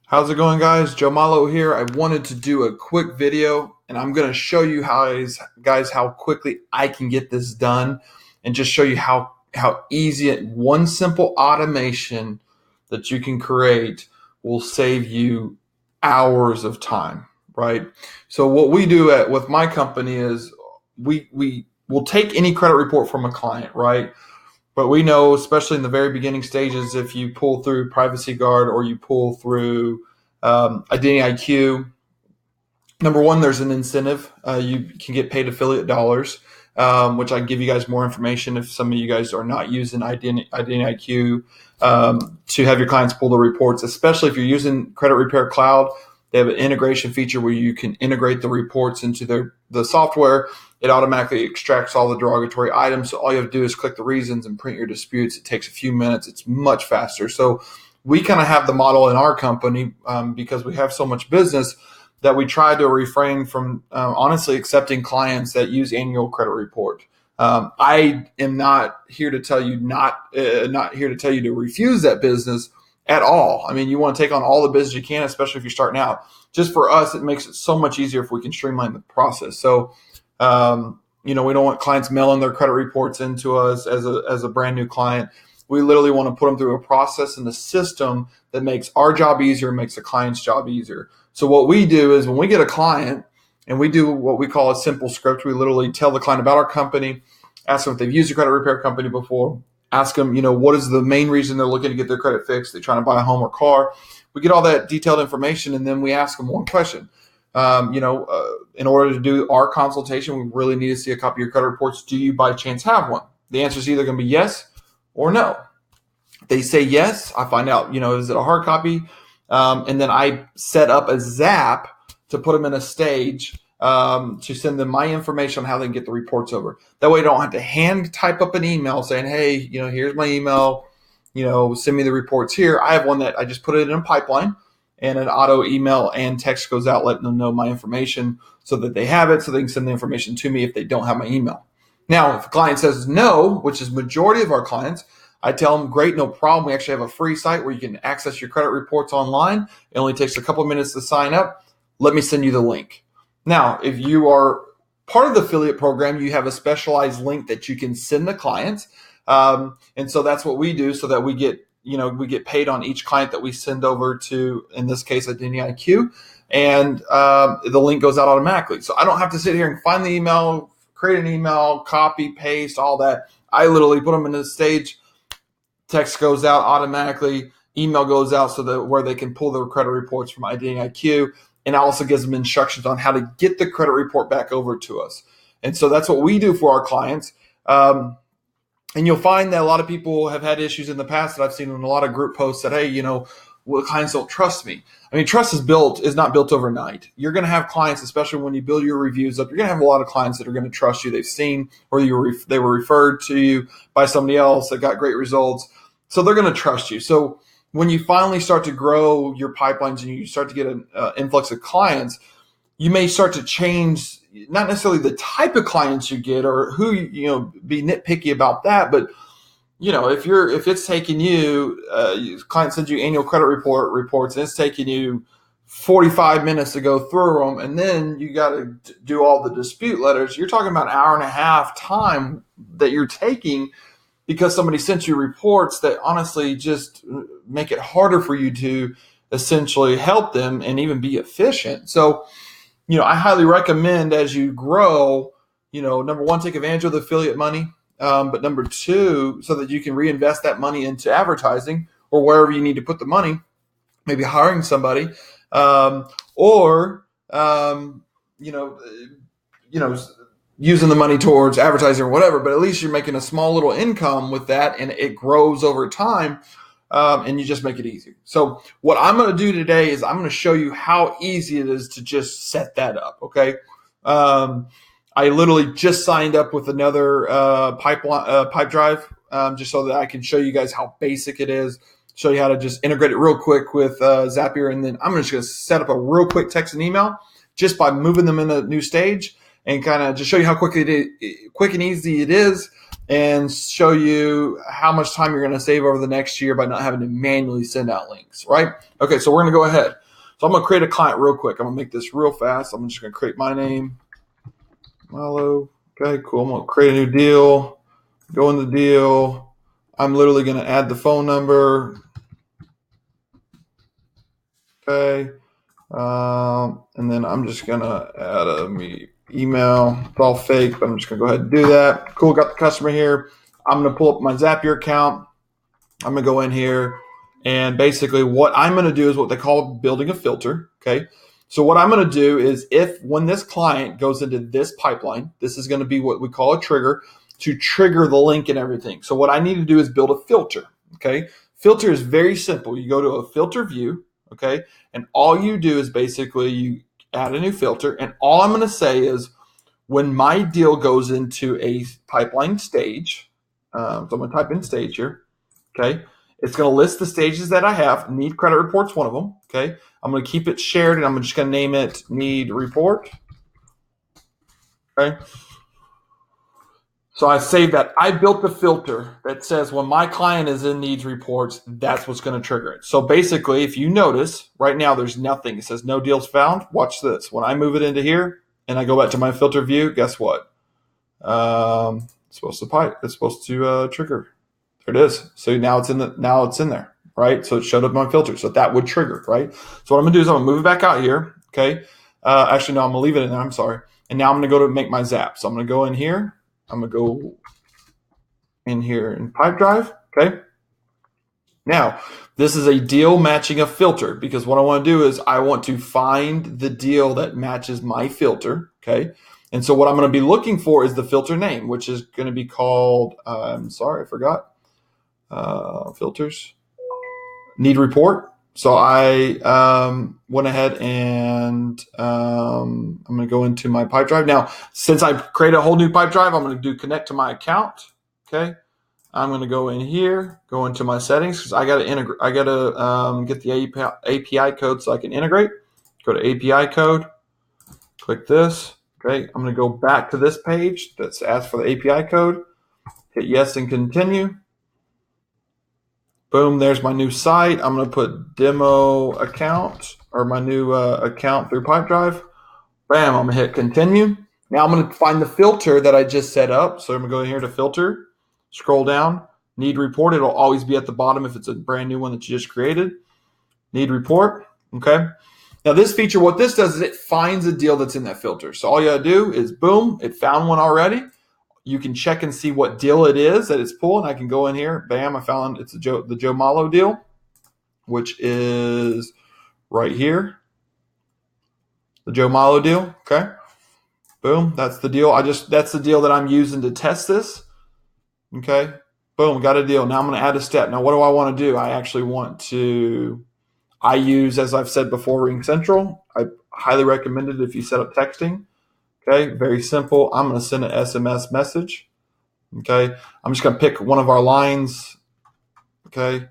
How's it going, guys? Joe Malo here. I wanted to do a quick video and I'm going to show you how quickly I can get this done and just show you how easy one simple automation that you can create will save you hours of time, right? So what we do with my company is we will take any credit report from a client, right? But we know, especially in the very beginning stages, if you pull through Privacy Guard or you pull through Identity IQ, number one, there's an incentive. You can get paid affiliate dollars, which I can give you guys more information if some of you guys are not using Identity IQ to have your clients pull the reports, especially if you're using Credit Repair Cloud. They have an integration feature where you can integrate the reports into the software. It automatically extracts all the derogatory items. So all you have to do is click the reasons and print your disputes. It takes a few minutes. It's much faster. So we kind of have the model in our company because we have so much business that we try to refrain from honestly accepting clients that use annual credit report. I am not here to tell you not here to tell you to refuse that business at all. I mean, you want to take on all the business you can, especially if you're starting out. Just for us, it makes it so much easier if we can streamline the process. So, we don't want clients mailing their credit reports into us as a brand new client. We literally want to put them through a process and a system that makes our job easier, makes the client's job easier. So what we do is when we get a client and we do what we call a simple script, we literally tell the client about our company, ask them if they've used a credit repair company before, ask them, what is the main reason they're looking to get their credit fixed? They're trying to buy a home or car. We get all that detailed information, and then we ask them one question. In order to do our consultation, we really need to see a copy of your credit reports. Do you by chance have one? The answer is either going to be yes or no. If they say yes, I find out, is it a hard copy? And then I set up a Zap to put them in a stage to send them my information on how they can get the reports over. That way I don't have to hand type up an email saying, hey, here's my email, send me the reports here. I have one that I just put it in a pipeline and an auto email and text goes out letting them know my information so that they have it so they can send the information to me if they don't have my email. Now, if a client says no, which is majority of our clients, I tell them, great, no problem. We actually have a free site where you can access your credit reports online. It only takes a couple of minutes to sign up. Let me send you the link. Now, if you are part of the affiliate program, you have a specialized link that you can send the clients. And so that's what we do so that we get paid on each client that we send over to, in this case, Identity IQ. And the link goes out automatically. So I don't have to sit here and find the email, create an email, copy, paste, all that. I literally put them in a stage. Text goes out automatically. Email goes out so that where they can pull their credit reports from Identity IQ. And it also gives them instructions on how to get the credit report back over to us. And so that's what we do for our clients. And you'll find that a lot of people have had issues in the past that I've seen in a lot of group posts that, hey, clients don't trust me. I mean, trust is not built overnight. You're going to have clients, especially when you build your reviews up, you're going to have a lot of clients that are going to trust you. They've seen or they were referred to you by somebody else that got great results. So they're going to trust you. So when you finally start to grow your pipelines and you start to get an influx of clients, you may start to change not necessarily the type of clients you get or who, be nitpicky about that. But, if it's taking you, client sends you annual credit reports and it's taking you 45 minutes to go through them, and then you got to do all the dispute letters, you're talking about an hour and a half time that you're taking because somebody sent you reports that honestly just make it harder for you to essentially help them and even be efficient. So, I highly recommend as you grow, number one, take advantage of the affiliate money. But number two, so that you can reinvest that money into advertising or wherever you need to put the money, maybe hiring somebody, or using the money towards advertising or whatever. But at least you're making a small little income with that, and it grows over time. And you just make it easier. So what I'm going to do today is I'm going to show you how easy it is to just set that up. Okay. I literally just signed up with another pipe drive just so that I can show you guys how basic it is, show you how to just integrate it real quick with Zapier. And then I'm just going to set up a real quick text and email just by moving them in a new stage and kind of just show you how quick and easy it is. and show you how much time you're going to save over the next year by not having to manually send out links, right? Okay, so we're going to go ahead. So I'm going to create a client real quick. I'm going to make this real fast. I'm just going to create my name, Milo. Okay, cool. I'm going to create a new deal, go in the deal. I'm literally going to add the phone number. Okay. And then I'm just going to add a email. It's all fake, but I'm just going to go ahead and do that. Cool. Got the customer here. I'm going to pull up my Zapier account. I'm going to go in here. And basically what I'm going to do is what they call building a filter. Okay. So what I'm going to do is when this client goes into this pipeline, this is going to be what we call a trigger to trigger the link and everything. So what I need to do is build a filter. Okay. Filter is very simple. You go to a filter view. Okay. And all you do is basically you add a new filter. And all I'm going to say is when my deal goes into a pipeline stage, so I'm going to type in stage here. Okay. It's going to list the stages that I have. Need credit report's one of them. Okay. I'm going to keep it shared and I'm just going to name it need report. Okay. So I saved that. I built the filter that says when my client is in needs reports, that's what's going to trigger it. So basically, if you notice, right now there's nothing. It says no deals found. Watch this. When I move it into here and I go back to my filter view, guess what? It's supposed to trigger. There it is. So now it's in there, right? So it showed up my filter. So that would trigger, right? So what I'm gonna do is I'm gonna move it back out here. Okay. Actually, no, I'm gonna leave it in there. I'm sorry. And now I'm gonna go to make my zap. So I'm gonna go in here. I'm gonna go in here in Pipedrive. Okay. Now, this is a deal matching a filter because what I want to do is I want to find the deal that matches my filter. Okay. And so what I'm going to be looking for is the filter name, which is going to be called, I'm sorry, I forgot. Filters, need report. So I went ahead and I'm going to go into my Pipedrive. Now, since I created a whole new Pipedrive, I'm going to do connect to my account. Okay. I'm going to go in here, go into my settings because I got to integrate. I got to get the API code so I can integrate. Go to API code, click this. Okay, I'm going to go back to this page that's asked for the API code. Hit yes and continue. Boom, there's my new site. I'm going to put demo account or my new account through Pipedrive. Bam, I'm going to hit continue. Now I'm going to find the filter that I just set up. So I'm going to go in here to filter. Scroll down, need report. It'll always be at the bottom if it's a brand new one that you just created. Need report. Okay. Now this feature, what this does is it finds a deal that's in that filter. So all you gotta do is boom, it found one already. You can check and see what deal it is that it's pulling. I can go in here, bam, I found it's the Joe Malo deal, which is right here. The Joe Malo deal. Okay. Boom, that's the deal. That's the deal that I'm using to test this. Okay, boom, got a deal. Now I'm going to add a step. Now, what do I want to do? I use, as I've said before, Ring Central. I highly recommend it if you set up texting. Okay, very simple. I'm going to send an SMS message. Okay, I'm just going to pick one of our lines. Okay, I'm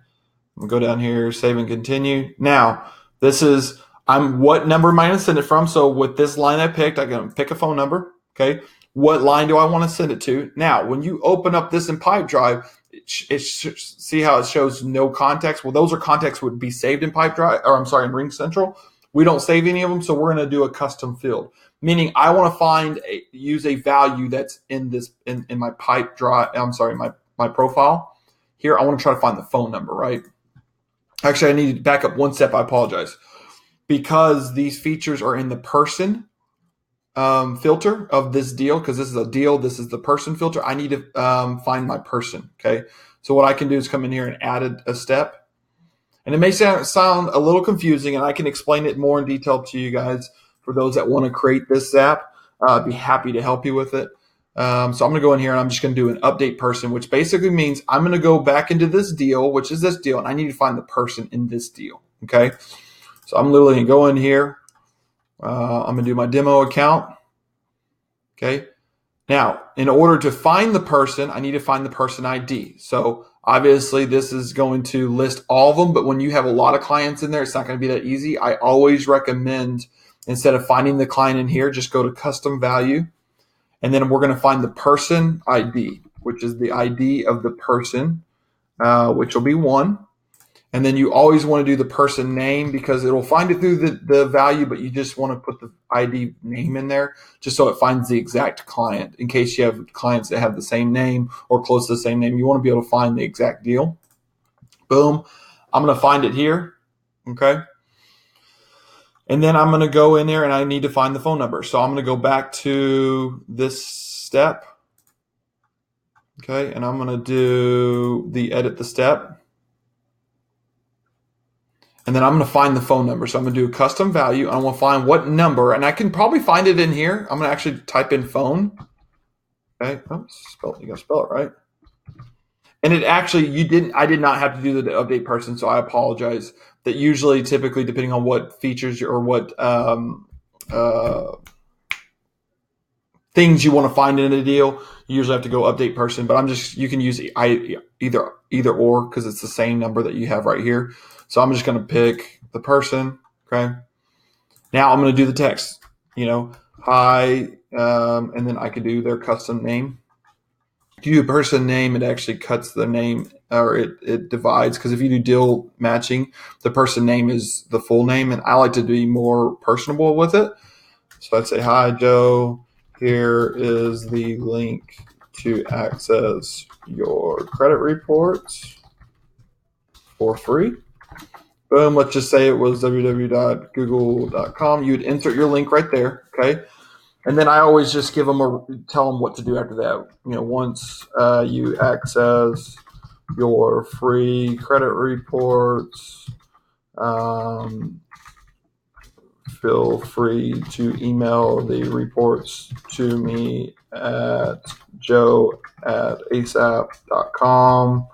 going to go down here, save and continue. Now, what number am I going to send it from? So with this line I picked, I'm going to pick a phone number. Okay. What line do I want to send it to? Now, when you open up this in Pipedrive, see how it shows no context? Well, those are contacts would be saved in Pipedrive, or I'm sorry, in Ring Central. We don't save any of them, so we're going to do a custom field. Meaning, I want to use a value that's in my Pipedrive. I'm sorry, my profile here. I want to try to find the phone number, right? Actually, I need to back up one step. I apologize because these features are in the person filter of this deal, because this is a deal, this is the person filter. I need to find my person. Okay, so what I can do is come in here and add a step, and it may sound a little confusing, and I can explain it more in detail to you guys for those that want to create this app. I'd be happy to help you with it. So I'm going to go in here and I'm just going to do an update person, which basically means I'm going to go back into this deal, which is this deal, and I need to find the person in this deal. Okay, so I'm literally going to go in here. I'm going to do my demo account. Okay. Now, in order to find the person, I need to find the person ID. So obviously this is going to list all of them, but when you have a lot of clients in there, it's not going to be that easy. I always recommend, instead of finding the client in here, just go to custom value. And then we're going to find the person ID. which is the ID of the person, which will be 1. And then you always want to do the person name because it'll find it through the value, but you just want to put the ID name in there just so it finds the exact client. In case you have clients that have the same name or close to the same name, you want to be able to find the exact deal. Boom. I'm going to find it here. Okay. And then I'm going to go in there and I need to find the phone number. So I'm going to go back to this step. Okay. And I'm going to do the edit the step. And then I'm going to find the phone number. So I'm going to do a custom value. And I want to find what number. And I can probably find it in here. I'm going to actually type in phone. Okay. Oh, you got to spell it right. And it actually, I did not have to do the update person. So I apologize. That usually, typically, depending on what features or what things you want to find in a deal, you usually have to go update person. But you can use either or because it's the same number that you have right here. So I'm just going to pick the person. Okay. Now I'm going to do the text, hi. And then I can do their custom name. If you do a person name, it actually cuts the name or it divides. Because if you do deal matching, the person name is the full name. And I like to be more personable with it. So I'd say, hi, Joe. Here is the link to access your credit reports for free. Boom, let's just say it was www.google.com. You would insert your link right there, okay? And then I always just tell them what to do after that. Once you access your free credit reports, feel free to email the reports to me at joe@asap.com.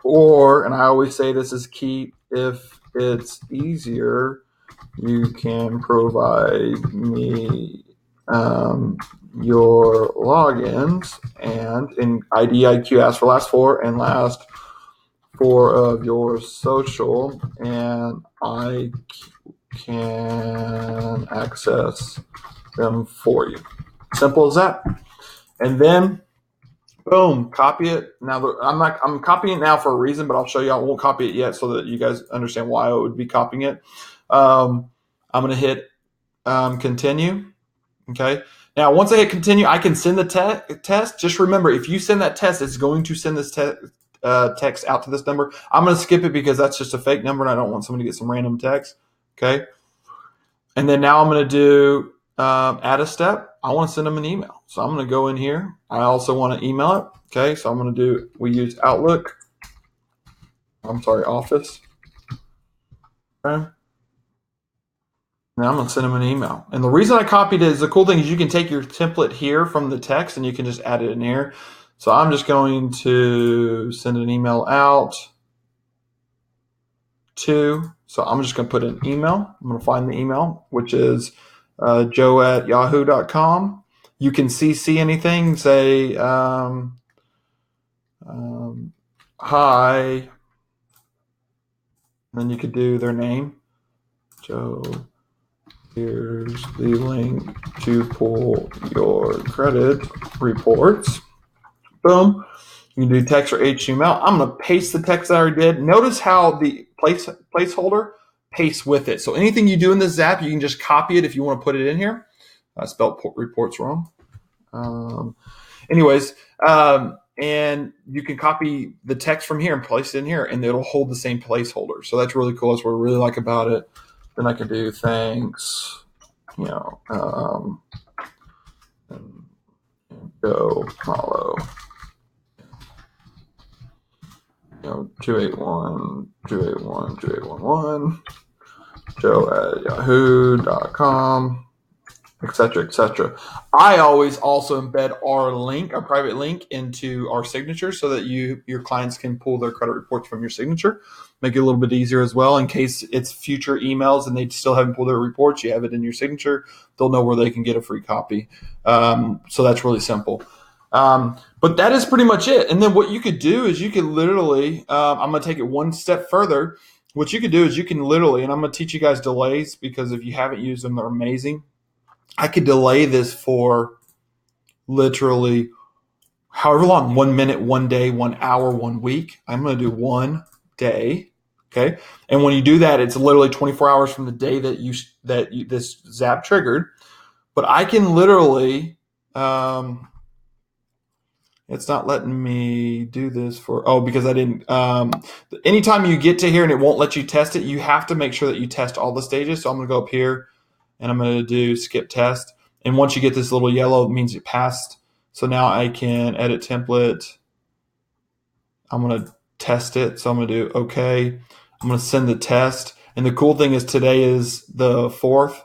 And I always say this is key, if it's easier, you can provide me your logins and in IDIQ, ask for last 4 and last 4 of your social, and I can access them for you. Simple as that. And then boom, copy it. Now I'm copying it now for a reason, but I'll show you. I won't copy it yet so that you guys understand why I would be copying it. I'm going to hit continue. Okay. Now, once I hit continue, I can send the test. Just remember, if you send that test, it's going to send this text out to this number. I'm going to skip it because that's just a fake number and I don't want somebody to get some random text. Okay. And then now I'm going to do add a step. I want to send them an email. So I'm going to go in here. I also want to email it. Okay. So I'm going to we use Outlook. Office. Okay. Now I'm going to send them an email. And the reason I copied it is the cool thing is you can take your template here from the text and you can just add it in here. So I'm just going to send an email out to, so I'm just going to put an email. I'm going to find the email, which is joe@yahoo.com. You can CC anything, say, hi. And then you could do their name. Joe, here's the link to pull your credit reports. Boom. You can do text or HTML. I'm going to paste the text that I already did. Notice how the placeholder pastes with it. So anything you do in this Zap, you can just copy it if you want to put it in here. I spelled reports wrong. And you can copy the text from here and place it in here, and it'll hold the same placeholder. So that's really cool. That's what I really like about it. Then I can do thanks, and go follow. 281, joe@yahoo.com, etc., etc. I always also embed our private link into our signature so that your clients can pull their credit reports from your signature. Make it a little bit easier as well in case it's future emails and they still haven't pulled their reports. You have it in your signature. They'll know where they can get a free copy. So that's really simple. But that is pretty much it. And then what you could do is you could literally, I'm going to take it one step further. What you could do is you can literally, and I'm going to teach you guys delays because if you haven't used them, they're amazing. I could delay this for literally however long, 1 minute, 1 day, 1 hour, 1 week. I'm going to do 1 day. Okay. And when you do that, it's literally 24 hours from the day that this zap triggered. But I can literally, it's not letting me do this because I didn't, anytime you get to here and it won't let you test it, you have to make sure that you test all the stages. So I'm going to go up here and I'm going to do skip test. And once you get this little yellow, it means it passed. So now I can edit template. I'm going to test it. So I'm going to do okay. I'm going to send the test. And the cool thing is today is the 4th.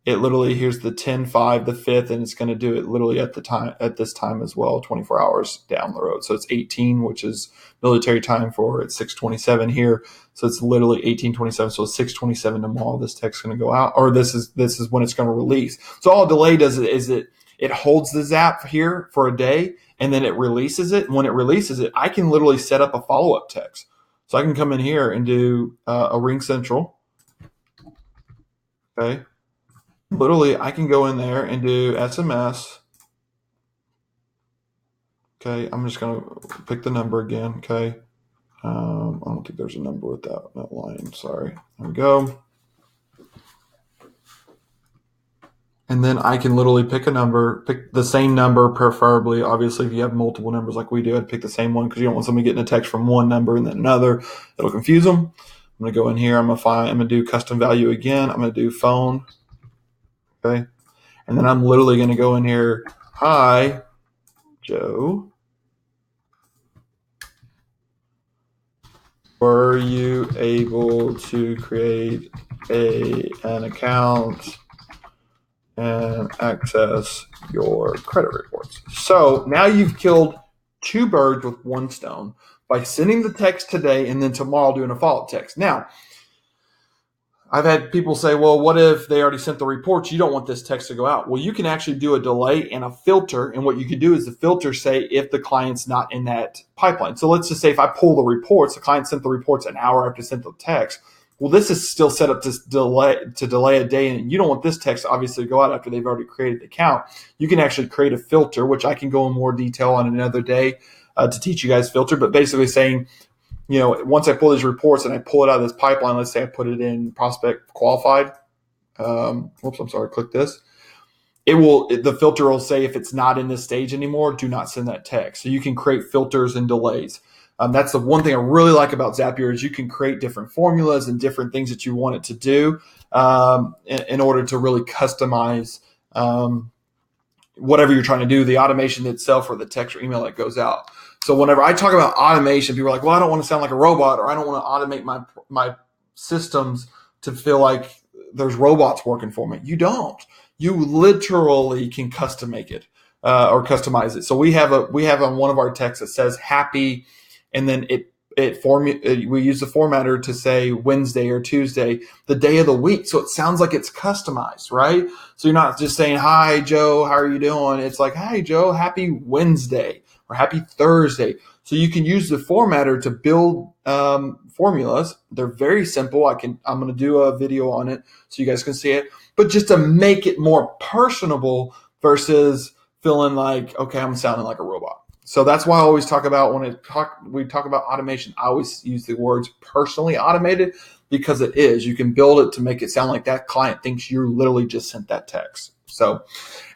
It literally, here's the 10/5, the 5th, and it's going to do it literally at this time as well, 24 hours down the road. So it's 18, which is military time for it's 6:27 here. So it's literally 18:27. So it's 6:27 tomorrow. This text is going to go out, or this is when it's going to release. So all delay does is it holds the zap here for a day, and then it releases it. When it releases it, I can literally set up a follow-up text. So I can come in here and do a ring central. Okay. Literally, I can go in there and do SMS. Okay, I'm just going to pick the number again. Okay. I don't think there's a number with that line. Sorry. There we go. And then I can literally pick a number, pick the same number, preferably. Obviously, if you have multiple numbers like we do, I'd pick the same one because you don't want somebody getting a text from one number and then another. It'll confuse them. I'm going to go in here. I'm going to do custom value again. I'm going to do phone. Okay. And then I'm literally going to go in here. Hi, Joe. Were you able to create an account and access your credit reports? So now you've killed 2 birds with 1 stone by sending the text today and then tomorrow doing a follow-up text. Now, I've had people say, well, what if they already sent the reports? You don't want this text to go out. Well, you can actually do a delay and a filter. And what you can do is the filter say if the client's not in that pipeline. So let's just say if I pull the reports, the client sent the reports an hour after sent the text. Well, this is still set up to delay a day. And you don't want this text obviously to go out after they've already created the account. You can actually create a filter, which I can go in more detail on another day to teach you guys filter. But basically saying, once I pull these reports and I pull it out of this pipeline, let's say I put it in prospect qualified. Click this. The filter will say if it's not in this stage anymore, do not send that text. So you can create filters and delays. That's the one thing I really like about Zapier is you can create different formulas and different things that you want it to do in order to really customize whatever you're trying to do, the automation itself or the text or email that goes out. So whenever I talk about automation, people are like, well, I don't want to sound like a robot, or I don't want to automate my systems to feel like there's robots working for me. You don't. You literally can custom make it or customize it. So we have on one of our texts that says happy, and then we use the formatter to say Wednesday or Tuesday, the day of the week. So it sounds like it's customized, right? So you're not just saying, hi, Joe, how are you doing? It's like, hi, Joe, happy Wednesday or happy Thursday. So you can use the formatter to build formulas. They're very simple. I'm going to do a video on it so you guys can see it, but just to make it more personable versus feeling like, okay, I'm sounding like a robot. So that's why I always talk about we talk about automation, I always use the words personally automated because it is. You can build it to make it sound like that client thinks you literally just sent that text. So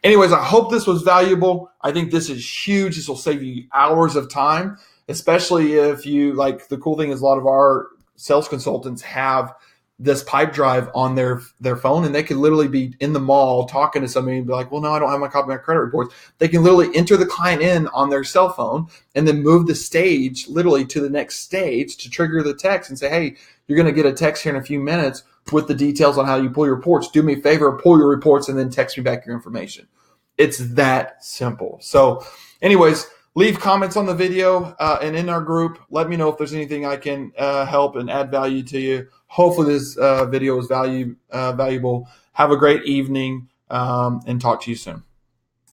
anyways, I hope this was valuable. I think this is huge. This will save you hours of time, especially if you like. The cool thing is a lot of our sales consultants have this pipe drive on their phone, and they could literally be in the mall talking to somebody and be like, well, no, I don't have my copy of my credit reports. They can literally enter the client in on their cell phone and then move the stage literally to the next stage to trigger the text and say, hey, you're going to get a text here in a few minutes with the details on how you pull your reports. Do me a favor, pull your reports, and then text me back your information. It's that simple. So anyways, leave comments on the video and in our group. Let me know if there's anything I can help and add value to you. Hopefully this video was valuable. Have a great evening and talk to you soon.